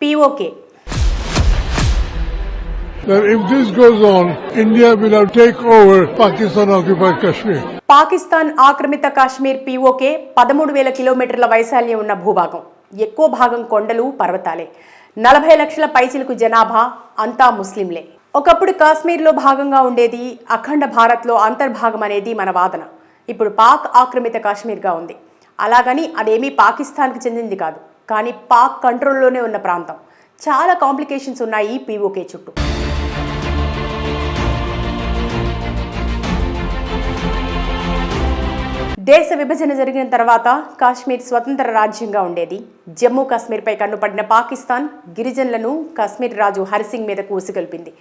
POK. That if this goes on, India will have take over Pakistan-occupied Kashmir. Pakistan ఆక్రమిత Kashmir POK 13,000 కిలోమీటర్ల వైశాల్యం ఉన్న భూభాగం. ఎక్కువ భాగం కొండలు, పర్వతాలే. 40 లక్షల పైచిలకు జనాభా, అంతా ముస్లింలే. ఒకప్పుడు కాశ్మీర్లో భాగంగా ఉండేది, అఖండ భారత్లో అంతర్భాగం అనేది మన వాదన. ఇప్పుడు పాక్ ఆక్రమిత కాశ్మీర్గా ఉంది. అలాగని అదేమీ పాకిస్తాన్కి చెందింది కాదు, కానీ పాక్ కంట్రోల్లోనే ఉన్న ప్రాంతం. చాలా కాంప్లికేషన్స్ ఉన్నాయి ఈ POK చుట్టూ. దేశ విభజన జరిగిన తర్వాత కాశ్మీర్ స్వతంత్ర రాజ్యంగా ఉండేది. జమ్మూ కాశ్మీర్పై కన్నుపడిన పాకిస్తాన్ గిరిజనులను కాశ్మీర్ రాజు హరిసింగ్ మీదకు ఉసిగొల్పింది.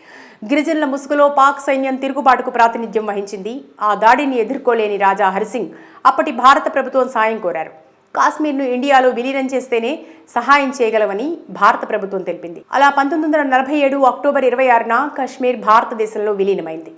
గిరిజనుల ముసుగులో పాక్ సైన్యం తిరుగుబాటుకు ప్రాతినిధ్యం వహించింది. ఆ దాడిని ఎదుర్కోలేని రాజా హరిసింగ్ అప్పటి భారత ప్రభుత్వం సాయం కోరారు. కాశ్మీర్ను ఇండియాలో విలీనం చేస్తేనే సహాయం చేయగలవని భారత ప్రభుత్వం తెలిపింది. అలా 1947 అక్టోబర్ 26న కాశ్మీర్ భారతదేశంలో విలీనమైంది.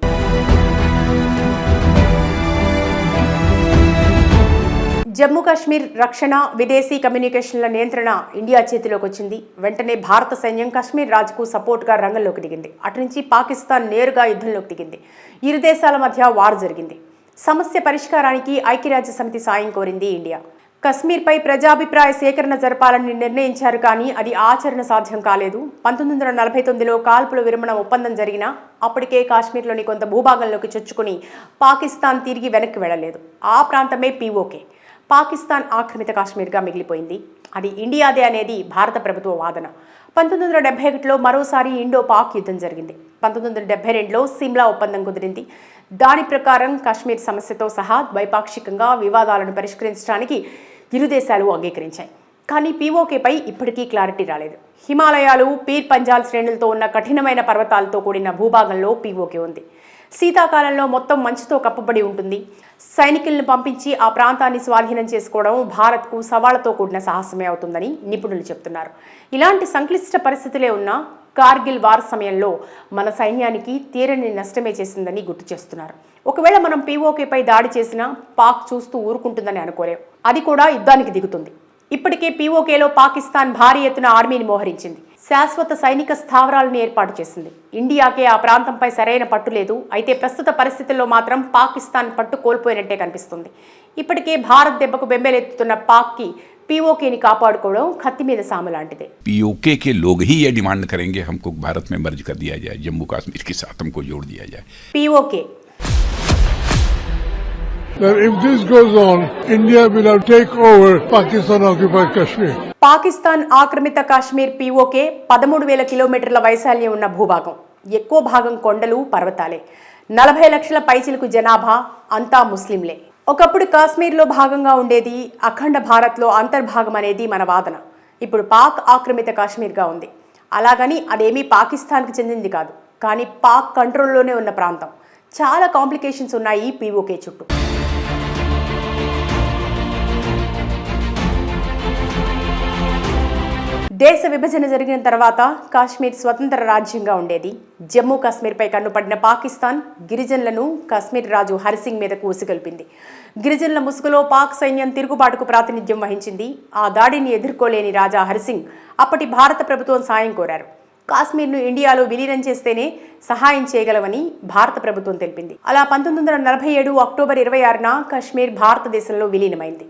జమ్మూ కాశ్మీర్ రక్షణ, విదేశీ కమ్యూనికేషన్ల నియంత్రణ ఇండియా చేతిలోకి వచ్చింది. వెంటనే భారత సైన్యం కాశ్మీర్ రాజుకు సపోర్ట్గా రంగంలోకి దిగింది. అటు నుంచి పాకిస్తాన్ నేరుగా యుద్ధంలోకి దిగింది. ఇరు దేశాల మధ్య వార్ జరిగింది. సమస్య పరిష్కారానికి ఐక్యరాజ్య సమితి సాయం కోరింది ఇండియా. కశ్మీర్పై ప్రజాభిప్రాయ సేకరణ జరపాలని నిర్ణయించారు, కానీ అది ఆచరణ సాధ్యం కాలేదు. 1949లో కాల్పుల విరమణ ఒప్పందం జరిగినా అప్పటికే కాశ్మీర్లోని కొంత భూభాగంలోకి చొచ్చుకుని పాకిస్తాన్ తిరిగి వెనక్కి వెళ్లలేదు. ఆ ప్రాంతమే POK, పాకిస్తాన్ ఆక్రమిత కాశ్మీర్గా మిగిలిపోయింది. అది ఇండియాదే అనేది భారత ప్రభుత్వ వాదన. 1971లో మరోసారి ఇండో పాక్ యుద్ధం జరిగింది. 1972లో సిమ్లా ఒప్పందం కుదిరింది. దాని ప్రకారం కాశ్మీర్ సమస్యతో సహా ద్వైపాక్షికంగా వివాదాలను పరిష్కరించడానికి ఇరు దేశాలు అంగీకరించాయి. కానీ POKపై ఇప్పటికీ క్లారిటీ రాలేదు. హిమాలయాలు, పీర్ పంజాల్ శ్రేణులతో ఉన్న కఠినమైన పర్వతాలతో కూడిన భూభాగంలో POK ఉంది. శీతాకాలంలో మొత్తం మంచుతో కప్పబడి ఉంటుంది. సైనికులను పంపించి ఆ ప్రాంతాన్ని స్వాధీనం చేసుకోవడం భారత్కు సవాళ్లతో కూడిన సాహసమే అవుతుందని నిపుణులు చెబుతున్నారు. ఇలాంటి సంక్లిష్ట పరిస్థితులే ఉన్న కార్గిల్ వార్ సమయంలో మన సైన్యానికి తీరని నష్టమే చేసిందని గుర్తు చేస్తున్నారు. ఒకవేళ మనం POKపై దాడి చేసినా పాక్ చూస్తూ ఊరుకుంటుందని అనుకోలేం. అది కూడా యుద్ధానికి దిగుతుంది. ఇప్పటికే POKలో పాకిస్తాన్ భారీ ఎత్తున ఆర్మీని మోహరించింది. శాశ్వత సైనిక స్థావరాలను ఏర్పాటు చేసింది. ఇండియాకే ఆ ప్రాంతంపై సరైన పట్టు లేదు. అయితే ప్రస్తుత పరిస్థితుల్లో మాత్రం పాకిస్తాన్ పట్టు కోల్పోయినట్టే కనిపిస్తుంది. ఇప్పటికే భారత్ దెబ్బకు బెంబేలెత్తుతున్న పాక్కి POKని కాపాడుకోవడం కత్తి మీద సాము లాంటిదే. POK के लोग ही ये डिमांड करेंगे हमको भारत में मर्ज कर दिया जाए, जम्मू कश्मीर के साथ हमको जोड़ दिया जाए. POK. That if this goes on, India will have take over Pakistan-occupied Kashmir. Pakistan ఆక్రమిత కాశ్మీర్ POK 13,000 కిలోమీటర్ల వైశాల్యం ఉన్న భూభాగం. ఎక్కువ భాగం కొండలు, పర్వతాలే. 40 లక్షల పైచిలకు జనాభా, అంతా ముస్లింలే. ఒకప్పుడు కాశ్మీర్లో భాగంగా ఉండేది, అఖండ భారత్లో అంతర్భాగం అనేది మన వాదన. ఇప్పుడు పాక్ ఆక్రమిత కాశ్మీర్గా ఉంది. అలాగని అదేమీ పాకిస్తాన్కి చెందింది కాదు, కానీ పాక్ కంట్రోల్లోనే ఉన్న ప్రాంతం. చాలా కాంప్లికేషన్స్ ఉన్నాయి ఈ POK చుట్టూ. దేశ విభజన జరిగిన తర్వాత కాశ్మీర్ స్వతంత్ర రాజ్యంగా ఉండేది. జమ్మూ కాశ్మీర్పై కన్నుపడిన పాకిస్తాన్ గిరిజనులను కాశ్మీర్ రాజు హరిసింగ్ మీదకు ఉసిగొల్పింది. గిరిజనుల ముసుగులో పాక్ సైన్యం తిరుగుబాటుకు ప్రాతినిధ్యం వహించింది. ఆ దాడిని ఎదుర్కోలేని రాజా హరిసింగ్ అప్పటి భారత ప్రభుత్వం సాయం కోరారు. కాశ్మీర్ను ఇండియాలో విలీనం చేస్తేనే సహాయం చేయగలవని భారత ప్రభుత్వం తెలిపింది. అలా 1947 అక్టోబర్ 26న కాశ్మీర్ భారతదేశంలో విలీనమైంది.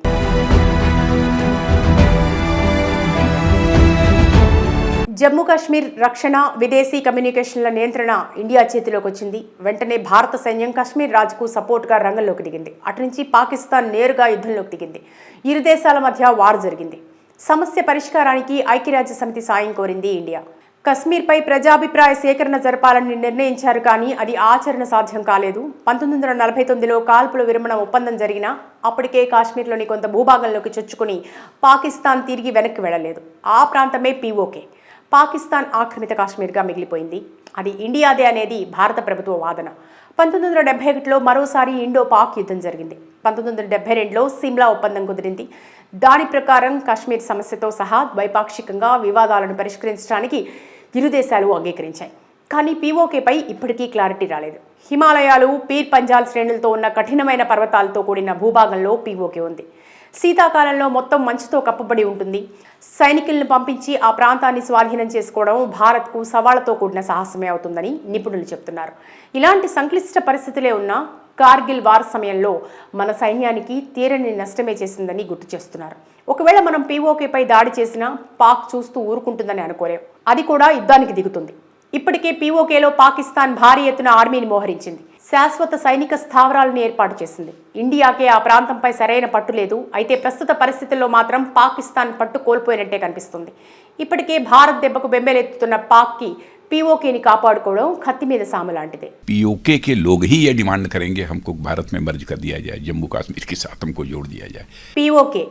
జమ్మూ కాశ్మీర్ రక్షణ, విదేశీ కమ్యూనికేషన్ల నియంత్రణ ఇండియా చేతిలోకి వచ్చింది. వెంటనే భారత సైన్యం కాశ్మీర్ రాజుకు సపోర్ట్గా రంగంలోకి దిగింది. అటు నుంచి పాకిస్తాన్ నేరుగా యుద్ధంలోకి దిగింది. ఇరు దేశాల మధ్య వార్ జరిగింది. సమస్య పరిష్కారానికి ఐక్యరాజ్య సమితి సాయం కోరింది ఇండియా. కశ్మీర్పై ప్రజాభిప్రాయ సేకరణ జరపాలని నిర్ణయించారు, కానీ అది ఆచరణ సాధ్యం కాలేదు. 1949లో కాల్పుల విరమణ ఒప్పందం జరిగినా అప్పటికే కాశ్మీర్లోని కొంత భూభాగంలోకి చొచ్చుకుని పాకిస్తాన్ తిరిగి వెనక్కి వెళ్లలేదు. ఆ ప్రాంతమే POK, పాకిస్తాన్ ఆక్రమిత కాశ్మీర్గా మిగిలిపోయింది. అది ఇండియాదే అనేది భారత ప్రభుత్వ వాదన. 1971లో మరోసారి ఇండో పాక్ యుద్ధం జరిగింది. 1972లో సిమ్లా ఒప్పందం కుదిరింది. దాని ప్రకారం కాశ్మీర్ సమస్యతో సహా ద్వైపాక్షికంగా వివాదాలను పరిష్కరించడానికి ఇరు దేశాలు అంగీకరించాయి. కానీ POKపై ఇప్పటికీ క్లారిటీ రాలేదు. హిమాలయాలు, పీర్ పంజాల్ శ్రేణులతో ఉన్న కఠినమైన పర్వతాలతో కూడిన భూభాగంలో POK ఉంది. శీతాకాలంలో మొత్తం మంచుతో కప్పబడి ఉంటుంది. సైనికులను పంపించి ఆ ప్రాంతాన్ని స్వాధీనం చేసుకోవడం భారత్కు సవాళ్లతో కూడిన సాహసమే అవుతుందని నిపుణులు చెబుతున్నారు. ఇలాంటి సంక్లిష్ట పరిస్థితులే ఉన్నా కార్గిల్ వార్ సమయంలో మన సైన్యానికి తీరని నష్టమే చేసిందని గుర్తు చేస్తున్నారు. ఒకవేళ మనం పీఓకేపై దాడి చేసినా పాక్ చూస్తూ ఊరుకుంటుందని అనుకోలేం. అది కూడా యుద్ధానికి దిగుతుంది. ఇప్పటికే పీఓకేలో పాకిస్తాన్ భారీ ఎత్తున ఆర్మీని మోహరించింది. శాశ్వత సైనిక స్థావరాలను ఏర్పాటు చేసింది. ఇండియాకే ఆ ప్రాంతంపై సరైన పట్టు లేదు. అయితే ప్రస్తుత పరిస్థితుల్లో మాత్రం పాకిస్తాన్ పట్టు కోల్పోయినట్టే కనిపిస్తుంది. ఇప్పటికే భారత్ దెబ్బకు బెంబేలెత్తుతున్న పాక్కి పీఓకేని కాపాడుకోవడం కత్తి మీద సాము లాంటిదే. पीओके के लोग ही ये डिमांड करेंगे हमको भारत में मर्ज कर दिया जाए, जम्मू कश्मीर के साथ हमको जोड़ दिया जाए. PoK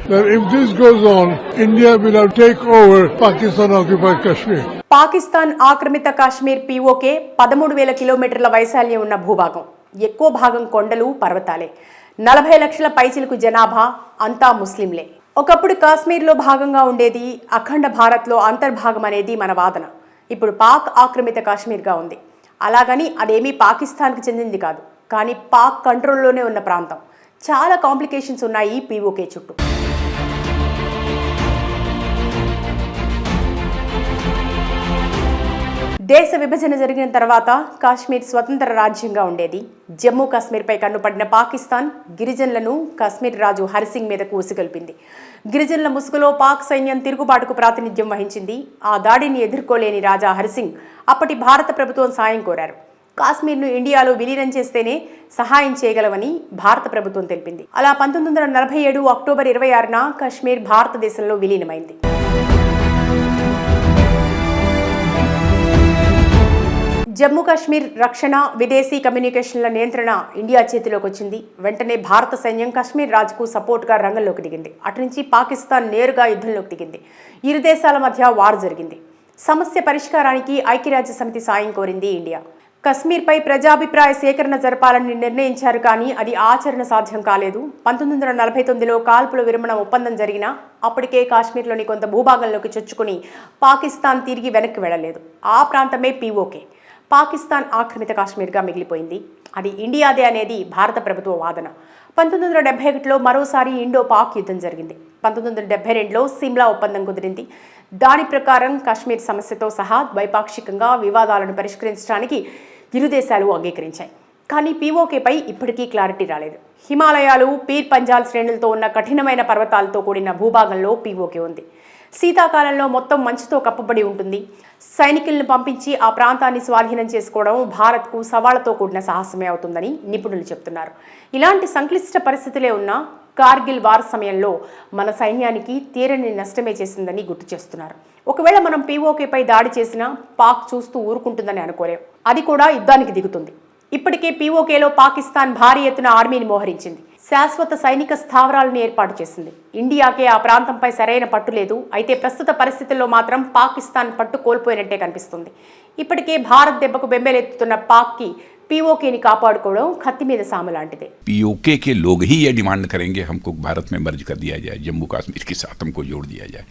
That if this goes on, India will have take over Pakistan occupied Kashmir. Pakistan ఆక్రమిత కాశ్మీర్ పీఓకే 13,000 కిలోమీటర్ల వైశాల్యం ఉన్న భూభాగం. ఎక్కువ భాగం కొండలు, పర్వతాలే. 40 లక్షల పైచిలకు జనాభా, అంతా ముస్లింలే. ఒకప్పుడు కాశ్మీర్లో భాగంగా ఉండేది, అఖండ భారత్లో అంతర్భాగం అనేది మన వాదన. ఇప్పుడు పాక్ ఆక్రమిత కాశ్మీర్గా ఉంది. అలాగని అదేమీ పాకిస్తాన్కి చెందింది కాదు. కానీ పాక్ కంట్రోల్లోనే ఉన్న ప్రాంతం. చాలా కాంప్లికేషన్స్ ఉన్నాయి పీఓకే చుట్టూ. దేశ విభజన జరిగిన తర్వాత కాశ్మీర్ స్వతంత్ర రాజ్యంగా ఉండేది. జమ్మూ కాశ్మీర్పై కన్నుపడిన పాకిస్తాన్ గిరిజనులను కాశ్మీర్ రాజు హరిసింగ్ మీదకు ఉసిగొల్పింది. గిరిజనుల ముసుగులో పాక్ సైన్యం తిరుగుబాటుకు ప్రాతినిధ్యం వహించింది. ఆ దాడిని ఎదుర్కోలేని రాజా హరిసింగ్ అప్పటి భారత ప్రభుత్వం సాయం కోరారు. కాశ్మీర్ను ఇండియాలో విలీనం చేస్తేనే సహాయం చేయగలవని భారత ప్రభుత్వం తెలిపింది. అలా 1947 అక్టోబర్ 26న కాశ్మీర్ భారతదేశంలో విలీనమైంది. జమ్మూ కాశ్మీర్ రక్షణ, విదేశీ కమ్యూనికేషన్ల నియంత్రణ ఇండియా చేతిలోకి వచ్చింది. వెంటనే భారత సైన్యం కాశ్మీర్ రాజుకు సపోర్ట్గా రంగంలోకి దిగింది. అటు నుంచి పాకిస్తాన్ నేరుగా యుద్ధంలోకి దిగింది. ఇరు దేశాల మధ్య వార్ జరిగింది. సమస్య పరిష్కారానికి ఐక్యరాజ్య సమితి సాయం కోరింది ఇండియా. కశ్మీర్పై ప్రజాభిప్రాయ సేకరణ జరపాలని నిర్ణయించారు. కానీ అది ఆచరణ సాధ్యం కాలేదు. 1949లో కాల్పుల విరమణ ఒప్పందం జరిగినా అప్పటికే కాశ్మీర్లోని కొంత భూభాగంలోకి చొచ్చుకుని పాకిస్తాన్ తిరిగి వెనక్కి వెళ్లలేదు. ఆ ప్రాంతమే పీఓకే. పాకిస్తాన్ ఆక్రమిత కాశ్మీర్గా మిగిలిపోయింది. అది ఇండియాదే అనేది భారత ప్రభుత్వ వాదన. 1971లో మరోసారి ఇండో పాక్ యుద్ధం జరిగింది. 1972లో సిమ్లా ఒప్పందం కుదిరింది. దాని ప్రకారం కాశ్మీర్ సమస్యతో సహా ద్వైపాక్షికంగా వివాదాలను పరిష్కరించడానికి ఇరు దేశాలు అంగీకరించాయి. కానీ పీఓకేపై ఇప్పటికీ క్లారిటీ రాలేదు. హిమాలయాలు, పీర్ పంజాల్ శ్రేణులతో ఉన్న కఠినమైన పర్వతాలతో కూడిన భూభాగంలో పీఓకే ఉంది. శీతాకాలంలో మొత్తం మంచుతో కప్పబడి ఉంటుంది. సైనికులను పంపించి ఆ ప్రాంతాన్ని స్వాధీనం చేసుకోవడం భారత్కు సవాళ్లతో కూడిన సాహసమే అవుతుందని నిపుణులు చెబుతున్నారు. ఇలాంటి సంక్లిష్ట పరిస్థితులే ఉన్నా కార్గిల్ వార్ సమయంలో మన సైన్యానికి తీరని నష్టమే చేసిందని గుర్తు చేస్తున్నారు. ఒకవేళ మనం పీఓకేపై దాడి చేసినా పాక్ చూస్తూ ఊరుకుంటుందని అనుకోలేం. అది కూడా యుద్ధానికి దిగుతుంది. ఇప్పటికే పీఓకేలో పాకిస్తాన్ భారీ ఎత్తున ఆర్మీని మోహరించింది. శాశ్వత సైనిక స్థావరాలను ఏర్పాటు చేసింది. ఇండియాకే ఆ ప్రాంతంపై సరైన పట్టు లేదు. అయితే ప్రస్తుత పరిస్థితుల్లో మాత్రం పాకిస్తాన్ పట్టు కోల్పోయినట్టే కనిపిస్తుంది. ఇప్పటికే భారత్ దెబ్బకు బెంబేలెత్తుతున్న పాక్కి పీఓకేని కాపాడుకోవడం కత్తి మీద సాము లాంటిదే. पीओके के लोग ही ये डिमांड करेंगे हमको भारत में मर्ज कर दिया जाए, जम्मू कश्मीर के साथ हमको जोड़ दिया जाए.